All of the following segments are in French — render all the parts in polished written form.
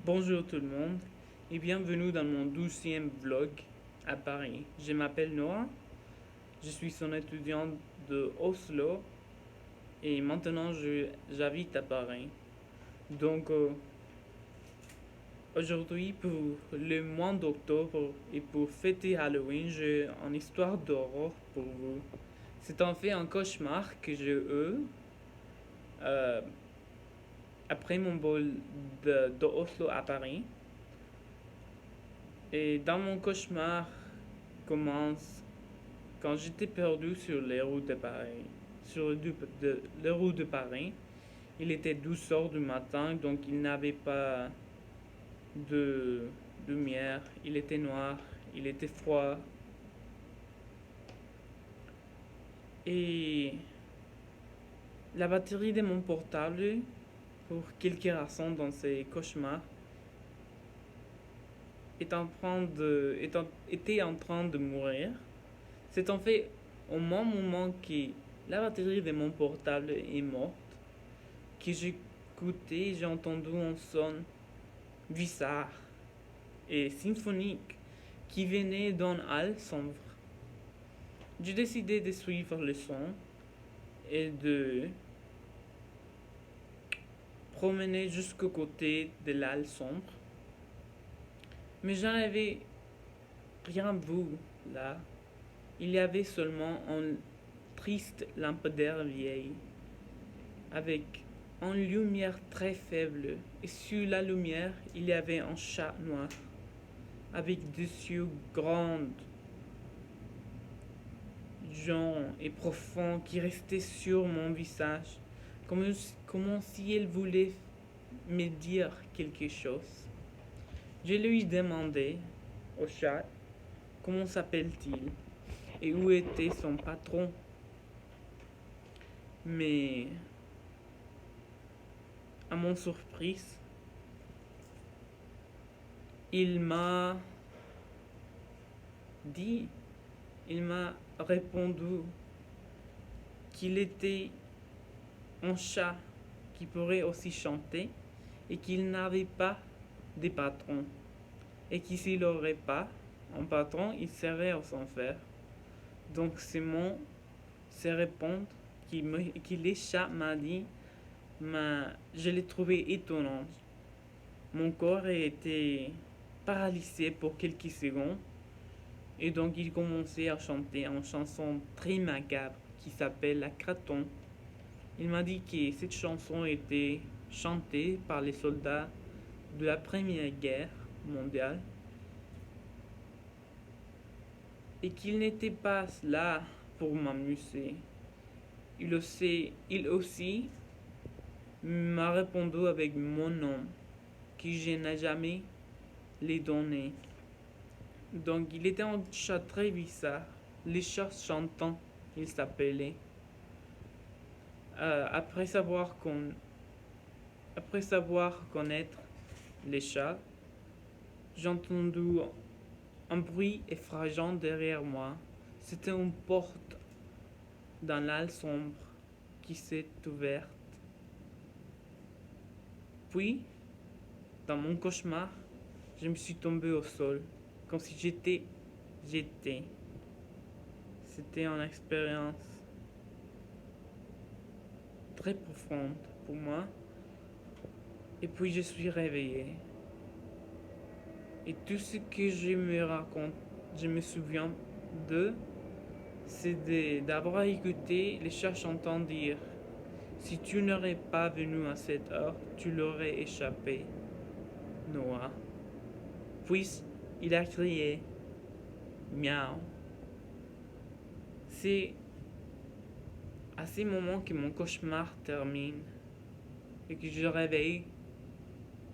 Bonjour tout le monde et bienvenue dans mon 12e vlog à Paris. Je m'appelle Noah, je suis son étudiant de Oslo et maintenant j'habite à Paris. Donc aujourd'hui pour le mois d'octobre et pour fêter Halloween, j'ai une histoire d'horreur pour vous. C'est en fait un cauchemar que j'ai eu euh, après mon vol de Oslo à Paris. Et dans mon cauchemar commence quand j'étais perdu sur les routes de Paris. Les routes de Paris, il était 12 heures du matin, donc il n'avait pas de lumière, il était noir, il était froid. Et la batterie de mon portable, pour quelques raisons dans ces cauchemars, était en train de mourir. C'est en fait au même moment que la batterie de mon portable est morte que j'ai écouté, j'ai entendu un son bizarre et symphonique qui venait d'un hall sombre. J'ai décidé de suivre le son et de promener jusqu'au côté de l'hall sombre. Mais je n'avais rien vu là. Il y avait seulement une triste lampadaire vieille avec une lumière très faible, et sur la lumière, il y avait un chat noir, avec des yeux grands, jaunes et profonds qui restaient sur mon visage, comme si elle voulait me dire quelque chose. Je lui demandai au chat comment s'appelle-t-il et où était son patron. Mais à mon surprise, il m'a dit, il m'a répondu qu'il était un chat qui pourrait aussi chanter et qu'il n'avait pas de patron. Et que s'il n'aurait pas un patron, il serait aux enfers. Donc c'est répondre que le chat m'a dit, je l'ai trouvé étonnant. Mon corps était paralysé pour quelques secondes. Et donc il commençait à chanter une chanson très macabre qui s'appelle La Craton. Il m'a dit que cette chanson était chantée par les soldats de la Première Guerre mondiale et qu'il n'était pas là pour m'amuser. Il aussi m'a répondu avec mon nom que je n'ai jamais les donné. Donc il était un chat très bizarre. Les chats chantants, il s'appelait. Euh, après savoir qu'on, Après savoir connaître les chats, j'ai entendu un bruit effrageant derrière moi. C'était une porte dans l'halle sombre qui s'est ouverte. Puis, dans mon cauchemar, je me suis tombé au sol, comme si j'étais jeté. C'était une expérience très profonde pour moi. Et puis je suis réveillé. Et tout ce que je me souviens de, c'est d'avoir écouté les chats chantant dire: si tu n'aurais pas venu à cette heure, tu l'aurais échappé, Noah. Puis il a crié miaou. C'est à ce moment que mon cauchemar termine et que je réveille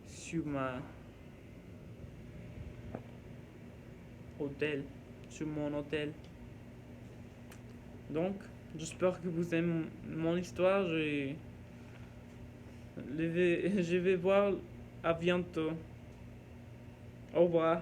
sur sur mon hôtel. Donc, j'espère que vous aimez mon histoire. Je vais voir à bientôt. Au revoir.